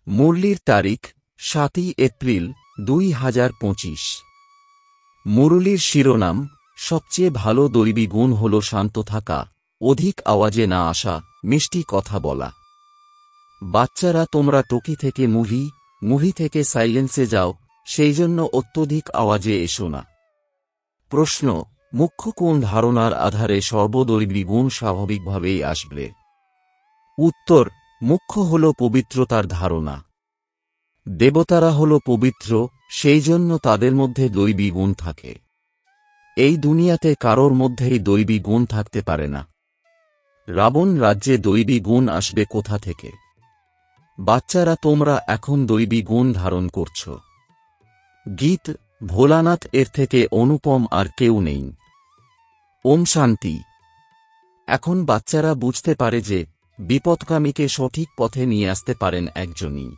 মুরলির তারিখ ৭ই এপ্রিল ২০২৫। মুরলির শিরোনাম, সবচেয়ে ভালো দৈবী গুণ হল শান্ত থাকা, অধিক আওয়াজে না আসা, মিষ্টি কথা বলা। বাচ্চারা, তোমরা টকি থেকে মুভি থেকে সাইলেন্সে যাও, সেই জন্য অত্যধিক আওয়াজে এসো না। প্রশ্ন, মুখ্য কোন ধারণার আধারে সর্বদৈবী গুণ স্বাভাবিকভাবেই আসবে? উত্তর, মুখ্য হল পবিত্রতার ধারণা। দেবতারা হল পবিত্র, সেই জন্য তাদের মধ্যে দৈবী গুণ থাকে। এই দুনিয়াতে কারোর মধ্যেই দৈবী গুণ থাকতে পারে না। রাবণ রাজ্যে দৈবী গুণ আসবে কোথা থেকে? বাচ্চারা, তোমরা এখন দৈবী গুণ ধারণ করছ। গীত, ভোলানাথ এর থেকে অনুপম আর কেউ নেই। ওম শান্তি। এখন বাচ্চারা বুঝতে পারে যে বিপথগামীকে সঠিক পথে নিয়ে আসতে পারেন একজনই।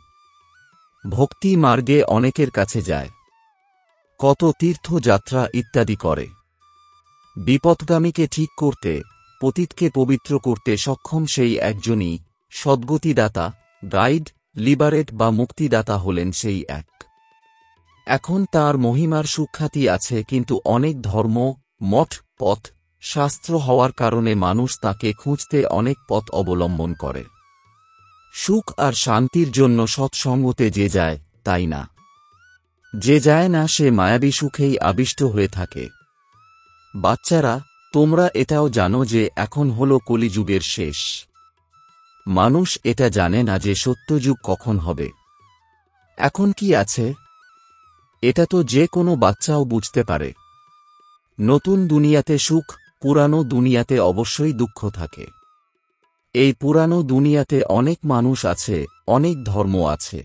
ভক্তি মার্গে অনেকের কাছে যায়, কত তীর্থযাত্রা ইত্যাদি করে। বিপথগামীকে ঠিক করতে, পতিতকে পবিত্র করতে সক্ষম সেই একজনই সদ্গতিদাতা, গাইড, লিবারেট বা মুক্তিদাতা হলেন সেই এক। এখন তার মহিমার সুখ্যাতি আছে, কিন্তু অনেক ধর্ম, মঠ, পথ, শাস্ত্র হওয়ার কারণে মানুষ তাকে খুঁজতে অনেক পথ অবলম্বন করে। সুখ আর শান্তির জন্য সৎসঙ্গতে যে যায়, তাই না। যে যায় না সে মায়াবী সুখেই আবিষ্ট হয়ে থাকে। বাচ্চারা, তোমরা এটাও জানো যে এখন হল কলিযুগের শেষ। মানুষ এটা জানে না যে সত্যযুগ কখন হবে। এখন কি আছে এটা তো যে কোনো বাচ্চাও বুঝতে পারে। নতুন দুনিয়াতে সুখ, পুরানো দুনিয়াতে অবশ্যই দুঃখ থাকে। এই পুরানো দুনিয়াতে অনেক মানুষ আছে, অনেক ধর্ম আছে।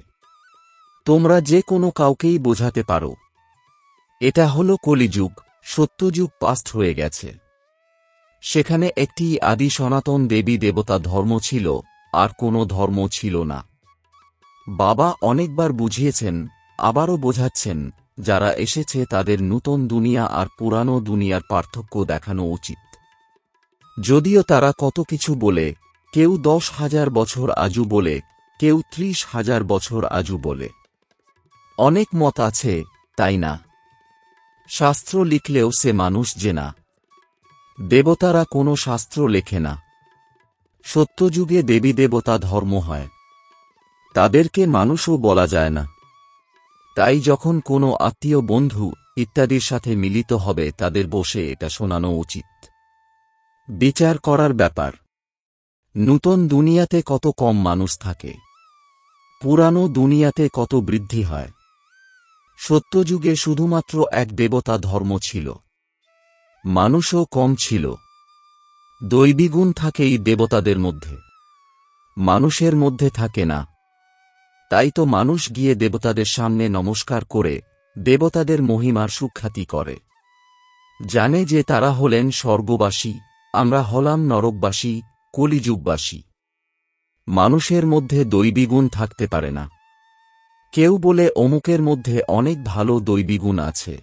তোমরা যে কোনো কাউকেই বোঝাতে পারো এটা হলো কলিযুগ, সত্যযুগ পাস্ট হয়ে গেছে। সেখানে একটি আদি সনাতন দেবী দেবতা ধর্ম ছিল, আর কোনো ধর্ম ছিল না। বাবা অনেকবার বুঝিয়েছেন, আবারও বোঝাচ্ছেন, যারা এসেছে তাদের নূতন দুনিয়া আর পুরানো দুনিয়ার পার্থক্য দেখানো উচিত। যদিও তারা কত কিছু বলে, কেউ 10,000 বছর আজু বলে, কেউ 30,000 বছর আজু বলে। অনেক মত আছে, তাই না? শাস্ত্র লিখলেও সে মানুষ যে না। দেবতারা কোনো শাস্ত্র লেখে না। সত্যযুগে দেবী দেবতা ধর্ম হয়, তাদেরকে মানুষও বলা যায় না। তাই যখন কোনো আত্মীয়, বন্ধু ইত্যাদির সাথে মিলিত হবে, তাদের বসে এটা শোনানো উচিত। বিচার করার ব্যাপার। নূতন দুনিয়াতে কত কম মানুষ থাকে, পুরানো দুনিয়াতে কত বৃদ্ধি হয়। সত্যযুগে শুধুমাত্র এক দেবতা ধর্ম ছিল, মানুষও কম ছিল। দৈবী গুণ থাকেই দেবতাদের মধ্যে, মানুষের মধ্যে থাকে না। তাই তো মানুষ গিয়ে দেবতাদের সামনে নমস্কার করে দেবতাদের মহিমার সুখ্যাতি করে। জানে যে তারা হলেন স্বর্গবাসী, আমরা হলাম নরকবাসী, কলিযুগবাসী। মানুষের মধ্যে দৈবী গুণ থাকতে পারে না। কেউ বলে অমুকের মধ্যে অনেক ভালো দৈবী গুণ আছে।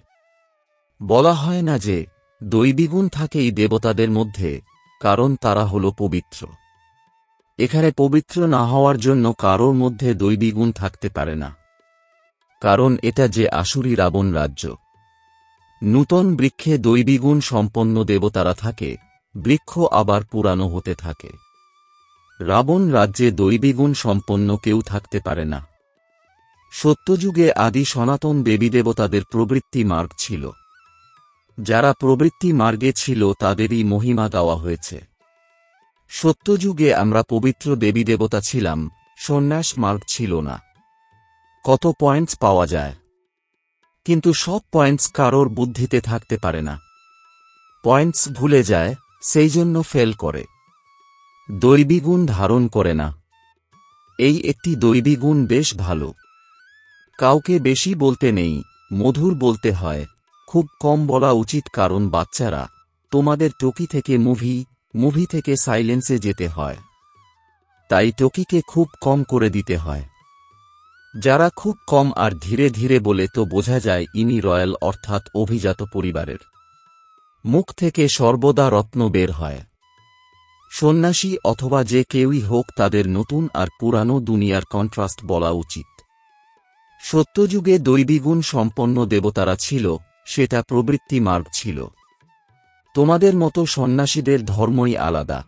বলা হয় না যে দৈবী গুণ থাকেই দেবতাদের মধ্যে, কারণ তারা হল পবিত্র। এখানে পবিত্র না হওয়ার জন্য কারোর মধ্যে দৈবী গুণ থাকতে পারে না, কারণ এটা যে আসুরি রাবণ রাজ্য। নূতন বৃক্ষে দৈবী গুণ সম্পন্ন দেবতারা থাকে, বৃক্ষ আবার পুরানো হতে থাকে। রাবণ রাজ্যে দৈবী গুণ সম্পন্ন কেউ থাকতে পারে না। সত্যযুগে আদি সনাতন দেবী দেবতাদের প্রবৃত্তি মার্গ ছিল। যারা প্রবৃত্তি মার্গে ছিল তাদেরই মহিমা গাওয়া হয়েছে। সত্যযুগে আমরা পবিত্র দেবী দেবতা ছিলাম, সন্ন্যাস মার্গ ছিল না। কত পয়েন্টস পাওয়া যায়, কিন্তু সব পয়েন্টস কারোর বুদ্ধিতে থাকতে পারে না। পয়েন্টস ভুলে যায়, সেই জন্য ফেল করে। দৈবী গুণ ধারণ করে না। এই একটি দৈবী গুণ বেশ ভালো। কাউকে বেশি বলতে নেই, মধুর বলতে হয়, খুব কম বলা উচিত। কারণ বাচ্চারা, তোমাদের টকি থেকে মুভি থেকে সাইলেন্সে যেতে হয়, তাই টকিকে খুব কম করে দিতে হয়। যারা খুব কম আর ধীরে ধীরে বলে তো বোঝা যায় ইনি রয়্যাল অর্থাৎ অভিজাত পরিবারের। মুখ থেকে সর্বদা রত্ন বের হয়। সন্ন্যাসী অথবা যে কেউই হোক তাদের নতুন আর পুরানো দুনিয়ার কন্ট্রাস্ট বলা উচিত। সত্যযুগে দৈবীগুণ সম্পন্ন দেবতারা ছিল, সেটা প্রবৃত্তি মার্গ ছিল। তোমাদের মতো সন্ন্যাসীদের ধর্মই আলাদা।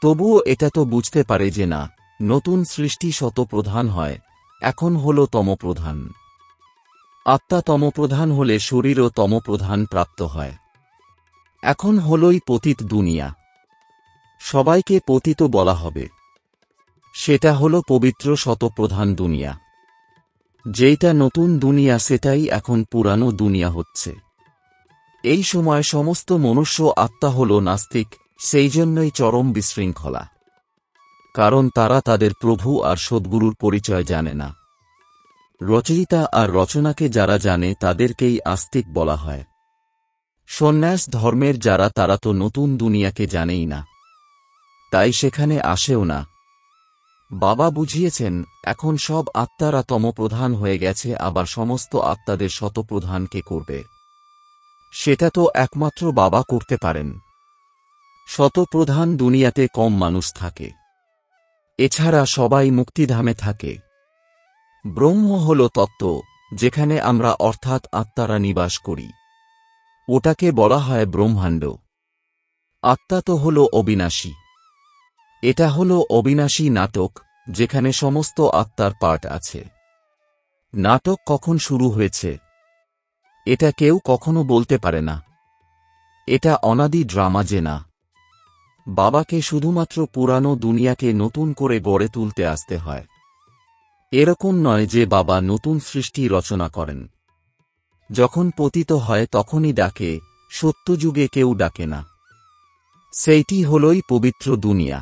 তবুও এটা তো বুঝতে পারে যে না, নতুন সৃষ্টি শতপ্রধান হয়, এখন হল তমপ্রধান। আত্মা তমপ্রধান হলে শরীরও তমপ্রধান প্রাপ্ত হয়। এখন হলই পতিত দুনিয়া। সবাইকে পতিত বলা হবে। সেটা হল পবিত্র শতপ্রধান দুনিয়া। যেইটা নতুন দুনিয়া সেটাই এখন পুরানো দুনিয়া হচ্ছে। এই সময় সমস্ত মনুষ্য আত্মা হল নাস্তিক, সেই জন্যই চরম বিশৃঙ্খলা। কারণ তারা তাদের প্রভু আর সদ্গুরুর পরিচয় জানে না। রচয়িতা আর রচনাকে যারা জানে তাদেরকেই আস্তিক বলা হয়। সন্ন্যাস ধর্মের যারা তারা তো নতুন দুনিয়াকে জানেই না, তাই সেখানে আসেও না। বাবা বুঝিয়েছেন এখন সব আত্মারা তমপ্রধান হয়ে গেছে, আবার সমস্ত আত্মাদের শতপ্রধানকে করবে। সেটা তো একমাত্র বাবা করতে পারেন। শতপ্রধান দুনিয়াতে কম মানুষ থাকে, এছাড়া সবাই মুক্তিধামে থাকে। ব্রহ্ম হল তত্ত্ব যেখানে আমরা অর্থাৎ আত্মারা নিবাস করি। ওটাকে বলা হয় ব্রহ্মাণ্ড। আত্মা তো হল অবিনাশী। এটা হল অবিনাশী নাটক, যেখানে সমস্ত আত্মার পার্ট আছে। নাটক কখন শুরু হয়েছে এটা কেউ কখনো বলতে পারে না। এটা অনাদি ড্রামা যে না, বাবাকে শুধুমাত্র পুরানো দুনিয়াকে নতুন করে গড়ে তুলতে আসতে হয়। এরকম নয় যে বাবা নতুন সৃষ্টি রচনা করেন। যখন পতিত হয় তখনই ডাকে, সত্যযুগে কেউ ডাকে না। সেইটি হলই পবিত্র দুনিয়া।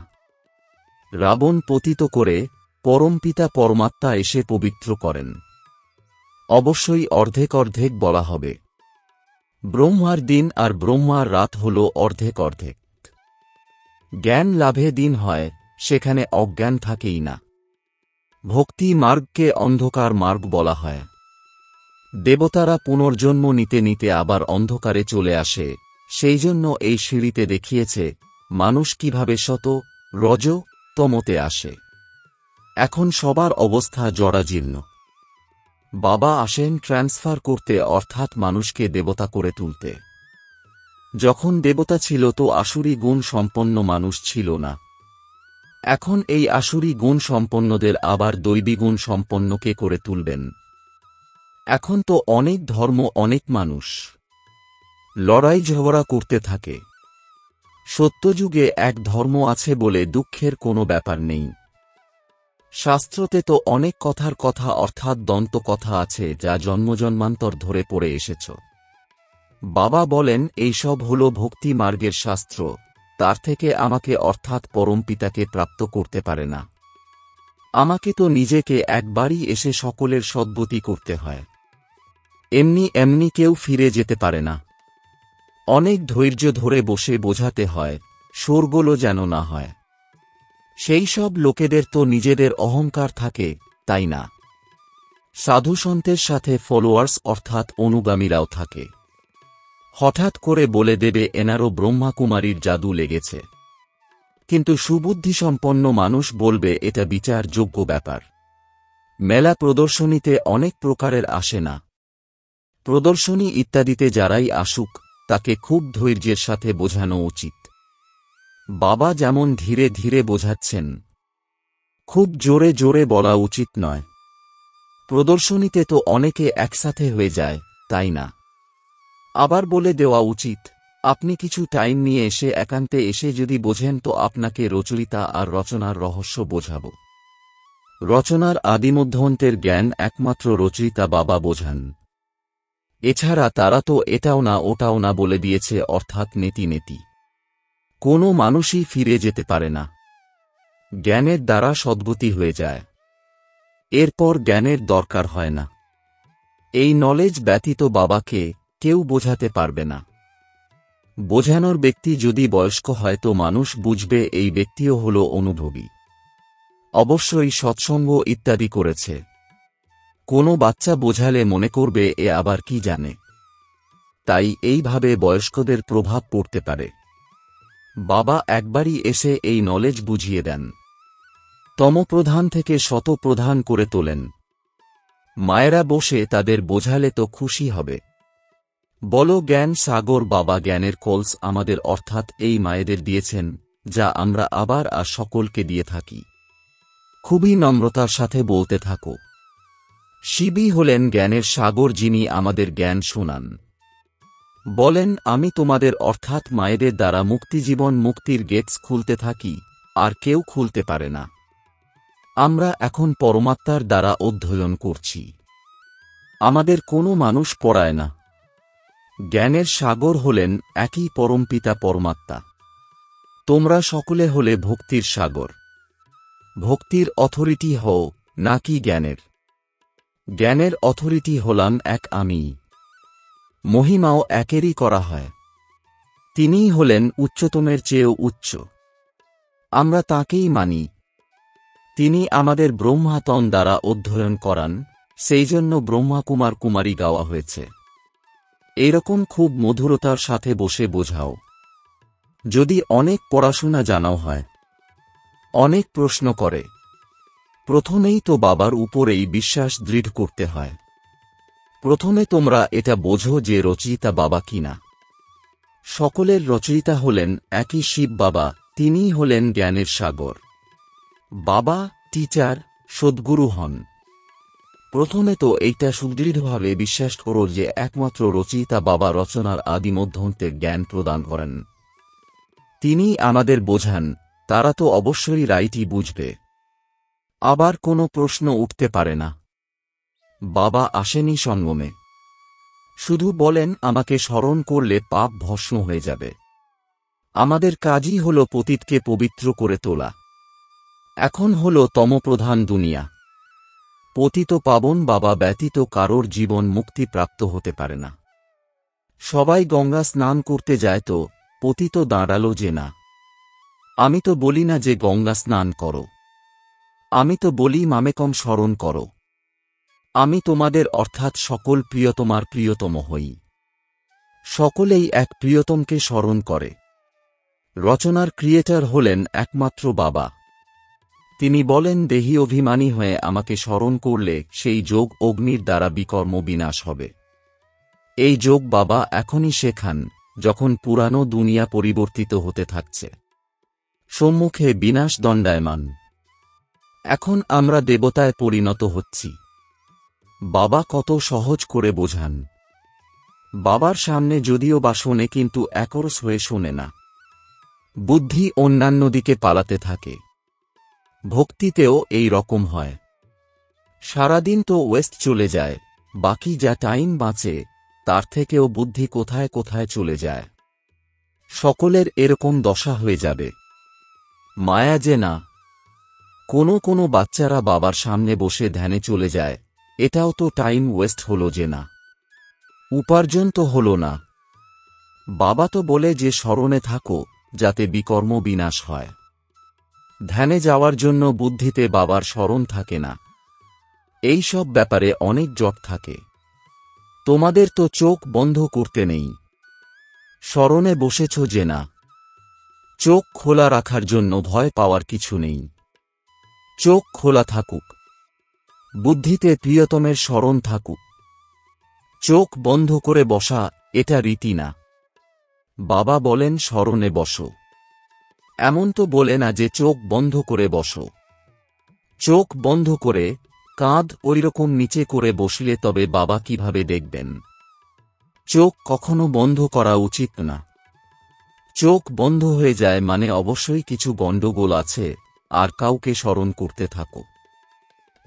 রাবণ পতিত করে, পরমপিতা পরমাত্মা এসে পবিত্র করেন। অবশ্যই অর্ধেক অর্ধেক বলা হবে। ব্রহ্মার দিন আর ব্রহ্মার রাত হল অর্ধেক অর্ধেক। জ্ঞান লাভে দিন হয়, সেখানে অজ্ঞান থাকেই না। ভক্তি মার্গকে অন্ধকার মার্গ বলা হয়। দেবতারা পুনর্জন্ম নিতে নিতে আবার অন্ধকারে চলে আসে, সেই জন্য এই সিঁড়িতে দেখিয়েছে মানুষ কিভাবে শত, রজ, তমতে আসে। এখন সবার অবস্থা জরাজীর্ণ। বাবা আসেন ট্রান্সফার করতে, অর্থাৎ মানুষকে দেবতা করে তুলতে। যখন দেবতা ছিল তো আসুরি গুণ সম্পন্ন মানুষ ছিল না। এখন এই আসুরি গুণ সম্পন্নদের আবার দৈবী গুণ সম্পন্নকে করে তুলবেন। এখন তো অনেক ধর্ম, অনেক মানুষ লড়াই ঝগড়া করতে থাকে। সত্যযুগে এক ধর্ম আছে বলে দুঃখের কোনো ব্যাপার নেই। শাস্ত্রতে তো অনেক কথার কথা অর্থাৎ দন্ত কথা আছে যা জন্মজন্মান্তর ধরে পড়ে এসেছ। বাবা বলেন এইসব হল ভক্তি মার্গের শাস্ত্র, তার থেকে আমাকে অর্থাৎ পরমপিতাকে প্রাপ্ত করতে পারে না। আমাকে তো নিজেকে একবারই এসে সকলের সদ্গতি করতে হয়। এমনি এমনি কেউ ফিরে যেতে পারে না। অনেক ধৈর্য ধরে বসে বোঝাতে হয়, শোরগোলও যেন না হয়। সেই সব লোকেদের তো নিজেদের অহংকার থাকে, তাই না? সাধুসন্তের সাথে ফলোয়ার্স অর্থাৎ অনুগামীরাও থাকে। হঠাৎ করে বলে দেবে এনারও ব্রহ্মাকুমারীর জাদু লেগেছে। কিন্তু সুবুদ্ধিসম্পন্ন মানুষ বলবে এটা বিচারযোগ্য ব্যাপার। মেলা প্রদর্শনীতে অনেক প্রকারের আসে না। প্রদর্শনী ইত্যাদিতে যারাই আসুক তাকে খুব ধৈর্যের সাথে বোঝানো উচিত। বাবা যেমন ধীরে ধীরে বোঝাচ্ছেন, খুব জোরে জোরে বলা উচিত নয়। প্রদর্শনীতে তো অনেকে একসাথে হয়ে যায়, তাই না? আবার বলে দেওয়া উচিত, আপনি কিছু টাইম নিয়ে এসে একান্তে এসে যদি বোঝেন তো আপনাকে রচয়িতা আর রচনার রহস্য বোঝাব। রচনার আদিমধ্যান্তের জ্ঞান একমাত্র রচয়িতা বাবা বোঝান। এছাড়া তারা তো এটাও না ওটাও না বলে দিয়েছে, অর্থাৎ নেতি নেতি কোনো মানুষই ফিরে যেতে পারে না। জ্ঞানের দ্বারা সদ্গতি হয়ে যায়, এরপর জ্ঞানের দরকার হয় না। এই নলেজ ব্যতীত বাবাকে কেউ বোঝাতে পারবে না। বোঝানোর ব্যক্তি যদি বয়স্ক হয় তো মানুষ বুঝবে এই ব্যক্তিও হল অনুভবী। অবশ্যই সৎসঙ্গ ইত্যাদি করেছে। কোনো বাচ্চা বোঝালে মনে করবে এ আবার কি জানে। তাই এইভাবে বয়স্কদের প্রভাব পড়তে পারে। বাবা একবারই এসে এই নলেজ বুঝিয়ে দেন। তমপ্রধান থেকে শতপ্রধান করে তোলেন। মায়েরা বসে তাদের বোঝালে তো খুশি হবে। বলো জ্ঞান সাগর। বাবা জ্ঞানের কলস আমাদের অর্থাৎ এই মায়েদের দিয়েছেন, যা আমরা আবার আর সকলকে দিয়ে থাকি। খুবই নম্রতার সাথে বলতে থাকো। শিবই হলেন জ্ঞানের সাগর, যিনি আমাদের জ্ঞান শোনান। বলেন আমি তোমাদের অর্থাৎ মায়েদের দ্বারা মুক্তিজীবন মুক্তির গেটস খুলতে থাকি, আর কেউ খুলতে পারে না। আমরা এখন পরমাত্মার দ্বারা অধ্যয়ন করছি। আমাদের কোনো মানুষ পড়ায় না। জ্ঞানের সাগর হলেন একই পরমপিতা পরমাত্মা। তোমরা সকলে হলে ভক্তির সাগর। ভক্তির অথরিটি হও, নাকি জ্ঞানের? জ্ঞানের অথরিটি হলাম এক আমি। মহিমাও একেরই করা হয়। তিনিই হলেন উচ্চতমের চেয়েও উচ্চ। আমরা তাঁকেই মানি। তিনি আমাদের ব্রহ্মাতন দ্বারা অধ্যয়ন করান, সেই জন্য ব্রহ্মাকুমার কুমারী গাওয়া হয়েছে। এরকম খুব মধুরতার সাথে বসে বোঝাও। যদি অনেক পড়াশোনা জানাও হয়, অনেক প্রশ্ন করে, প্রথমেই তো বাবার উপরেই বিশ্বাস দৃঢ় করতে হয়। প্রথমে তোমরা এটা বোঝো যে রচয়িতা বাবা কিনা। সকলের রচয়িতা হলেন একই শিব বাবা, তিনিই হলেন জ্ঞানের সাগর। বাবা টিচার, সদ্গুরু হন। প্রথমে তো এইটা সুদৃঢ়ভাবে বিশ্বাস করো যে একমাত্র রচয়িতা বাবা রচনার আদি মধ্যান্তের জ্ঞান প্রদান করেন। তিনিই আমাদের বোঝান, তারা তো অবশ্যই রাইটই বুঝবে। আবার কোনো প্রশ্ন উঠতে পারে না। বাবা আসেনি সঙ্গমে। শুধু বলেন আমাকে স্মরণ করলে পাপ ভস্ম হয়ে যাবে। আমাদের কাজই হল পতিতকে পবিত্র করে তোলা। এখন হল তমপ্রধান দুনিয়া। পতিত পাবন বাবা ব্যতীত কারোর জীবন মুক্তি প্রাপ্ত হতে পারে না। সবাই গঙ্গা স্নান করতে যায়, তো পতিত দাঁড়ালো যে না। আমি তো বলি না যে গঙ্গা স্নান করো। আমি তো বলি মামেকম স্মরণ করো। আমি তোমাদের অর্থাৎ সকল প্রিয়তমার প্রিয়তম হই। সকলেই এক প্রিয়তমকে স্মরণ করে। রচনার ক্রিয়েটর হলেন একমাত্র বাবা। তিনি বলেন দেহী অভিমানী হয়ে আমাকে স্মরণ করলে সেই যোগ অগ্নির দ্বারা বিকর্ম বিনাশ হবে। এই যোগ বাবা এখনই শেখান, যখন পুরানো দুনিয়া পরিবর্তিত হতে থাকছে। সম্মুখে বিনাশ দণ্ডায়মান। এখন আমরা দেবতায় পরিণত হচ্ছি। বাবা কত সহজ করে বোঝান। বাবার সামনে যদিও বা শোনে, কিন্তু একরস হয়ে শোনে না। বুদ্ধি অন্যান্য দিকে পালাতে থাকে। ভক্তিতেও এই রকম হয়। সারাদিন তো ওয়েস্ট চলে যায়, বাকি যা টাইম বাঁচে তার থেকেও বুদ্ধি কোথায় কোথায় চলে যায়। সকলের এরকম দশা হয়ে যাবে। মায়া যে না। কোনো কোনো বাচ্চারা বাবার সামনে বসে ধ্যানে চলে যায়, এটাও তো টাইম ওয়েস্ট হলো যে না। উপার্জন তো হলো না। বাবা তো বলে যে স্মরণে থাকো, যাতে বিকর্ম বিনাশ হয়। ধ্যানে যাওয়ার জন্য বুদ্ধিতে বাবার স্মরণ থাকে না। এই সব ব্যাপারে অনেক জট থাকে। তোমাদের তো চোখ বন্ধ করতে নেই। স্মরণে বসেছ যে না। চোখ খোলা রাখার জন্য ভয় পাওয়ার কিছু নেই। চোখ খোলা থাকুক। বুদ্ধিতে প্রিয়তমের স্মরণ থাকুক। চোখ বন্ধ করে বসা এটা রীতি না। বাবা বলেন স্মরণে বসো। এমন তো বলে না যে চোখ বন্ধ করে বসো। চোখ বন্ধ করে কাঁধ ওইরকম নিচে করে বসলে তবে বাবা কিভাবে দেখবেন? চোখ কখনো বন্ধ করা উচিত না। চোখ বন্ধ হয়ে যায় মানে অবশ্যই কিছু গণ্ডগোল আছে, আর কাউকে স্মরণ করতে থাকো।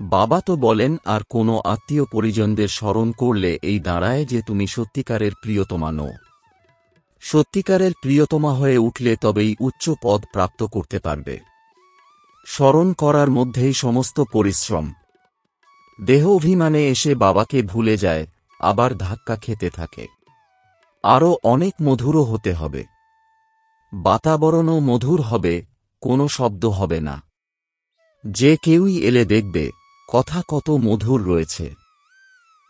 বাবা তো বলেন আর কোনো আত্মীয় পরিজনদের স্মরণ করলে এই দাঁড়ায় যে তুমি সত্যিকারের প্রিয়তমা নও। সত্যিকারের প্রিয়তমা হয়ে উঠলে তবেই উচ্চ পদ প্রাপ্ত করতে পারবে। স্মরণ করার মধ্যেই সমস্ত পরিশ্রম। দেহ অভিমানে এসে বাবাকে ভুলে যায়, আবার ধাক্কা খেতে থাকে। আরও অনেক মধুরও হতে হবে। বাতাবরণও মধুর হবে, কোনো শব্দ হবে না। যে কেউই এলে দেখবে কথা কত মধুর রয়েছে।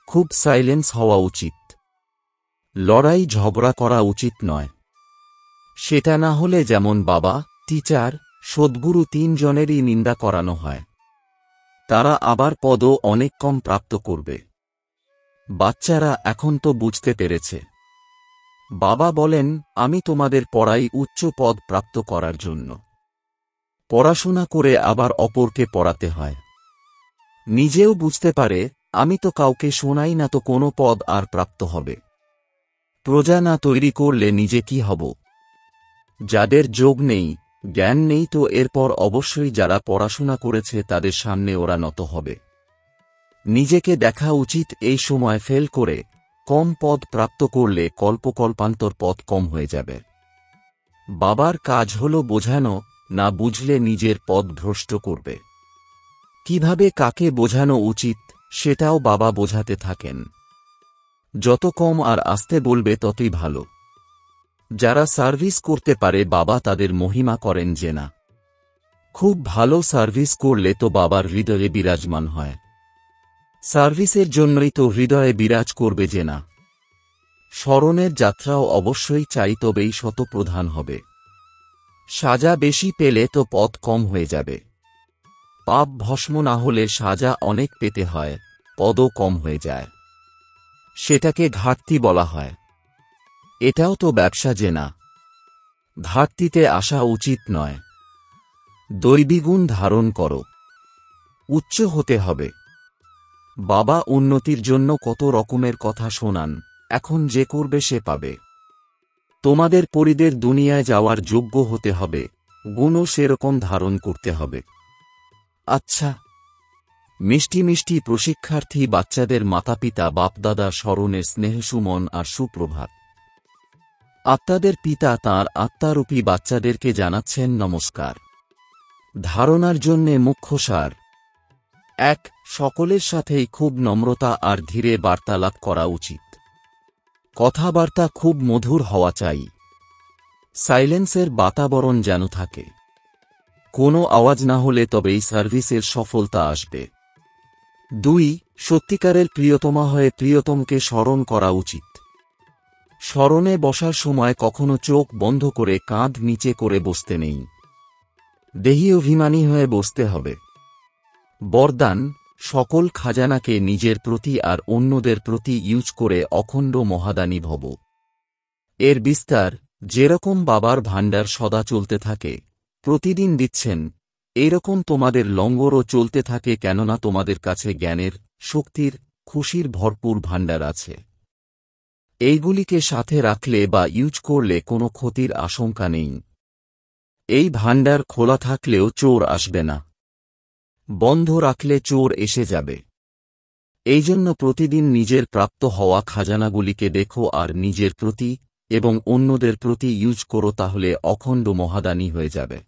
খুব সাইলেন্স হওয়া উচিত। লড়াই ঝগড়া করা উচিত নয়। সেটা না হলে যেমন বাবা, টিচার, সদ্গুরু তিনজনেরই নিন্দা করানো হয়, তারা আবার পদও অনেক কম প্রাপ্ত করবে। বাচ্চারা এখন তো বুঝতে পেরেছে। বাবা বলেন, আমি তোমাদের পড়াই উচ্চ পদ প্রাপ্ত করার জন্য। পড়াশোনা করে আবার অপরকে পড়াতে হয়। নিজেও বুঝতে পারে, আমি তো কাউকে শোনাই না, তো কোনো পদ আর প্রাপ্ত হবে? প্রজা না তৈরি করলে নিজে কি হব? যাদের যোগ নেই, জ্ঞান নেই, তো এরপর অবশ্যই যারা পড়াশোনা করেছে তাদের সামনে ওরা নত হবে। নিজেকে দেখা উচিত এই সময় ফেল করে কম পদ প্রাপ্ত করলে কল্পকল্পান্তর পদ কম হয়ে যাবে। বাবার কাজ হল বোঝানো, না বুঝলে নিজের পদ ভ্রষ্ট করবে। কিভাবে কাকে বোঝানো উচিত সেটাও বাবা বোঝাতে থাকেন। যত কম আর আস্তে বলবে ততই ভালো। যারা সার্ভিস করতে পারে বাবা তাদের মহিমা করেন যে না, খুব ভালো সার্ভিস করলে তো বাবার হৃদয়ে বিরাজমান হয়। সার্ভিসের জন্যই তো হৃদয়ে বিরাজ করবে যে না। স্মরণের যাত্রাও অবশ্যই চাই, তবেই শতপ্রধান হবে। সাজা বেশি পেলে তো পদ কম হয়ে যাবে। পাপ ভস্ম না হলে সাজা অনেক পেতে হয়, পদও কম হয়ে যায়। সেটাকে ঘাটতি বলা হয়। এটাও তো ব্যবসা যে না, ঘাটতিতে আসা উচিত নয়। দৈবীগুণ ধারণ করো, উচ্চ হতে হবে। বাবা উন্নতির জন্য কত রকমের কথা শোনান, এখন যে করবে সে পাবে। তোমাদের পরিদের দুনিয়ায় যাওয়ার যোগ্য হতে হবে, গুণও সেরকম ধারণ করতে হবে। আচ্ছা, মিষ্টি মিষ্টি প্রশিক্ষার্থী বাচ্চাদের মাতাপিতা বাপদাদা স্মরণে স্নেহসুমন আর সুপ্রভাত। আত্মাদের পিতা তাঁর আত্মারূপী বাচ্চাদেরকে জানাচ্ছেন নমস্কার। ধারণার জন্যে মুখ্য সার: ১. সকলের সাথেই খুব নম্রতা আর ধীরে বার্তালাপ করা উচিত। কথাবার্তা খুব মধুর হওয়া চাই। সাইলেন্সের বাতাবরণ যেন থাকে। কোনো আওয়াজ না হলে তবেই সার্ভিসের সফলতা আসবে। ২. সত্যিকারের প্রিয়তমা হয়ে প্রিয়তমকে স্মরণ করা উচিত। স্মরণে বসার সময় কখনো চোখ বন্ধ করে কাঁধ নিচে করে বসতে নেই। দেহি অভিমানী হয়ে বসতে হবে। বরদান: সকল খাজানাকে নিজের প্রতি আর অন্যদের প্রতি ইউজ করে অখণ্ড মহাদানী ভব। এর বিস্তার: যেরকম বাবার ভাণ্ডার সদা চলতে থাকে, প্রতিদিন দিচ্ছেন, এরকম তোমাদের লঙ্গরও চলতে থাকে, কেননা তোমাদের কাছে জ্ঞানের, শক্তির, খুশির ভরপুর ভাণ্ডার আছে। এইগুলিকে সাথে রাখলে বা ইউজ করলে কোনো ক্ষতির আশঙ্কা নেই। এই ভাণ্ডার খোলা থাকলেও চোর আসবে না, বন্ধ রাখলে চোর এসে যাবে। এই জন্য প্রতিদিন নিজের প্রাপ্ত হওয়া খাজানাগুলিকে দেখো আর নিজের প্রতি এবং অন্যদের প্রতি ইউজ করো, তাহলে অখণ্ড মহাদানী হয়ে যাবে।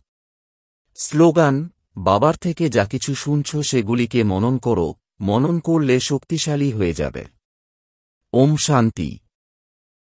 স্লোগান: বাবার থেকে যা কিছু শুনছ সেগুলিকে মনন করো, মনন করলে শক্তিশালী হয়ে যাবে। ওম শান্তি।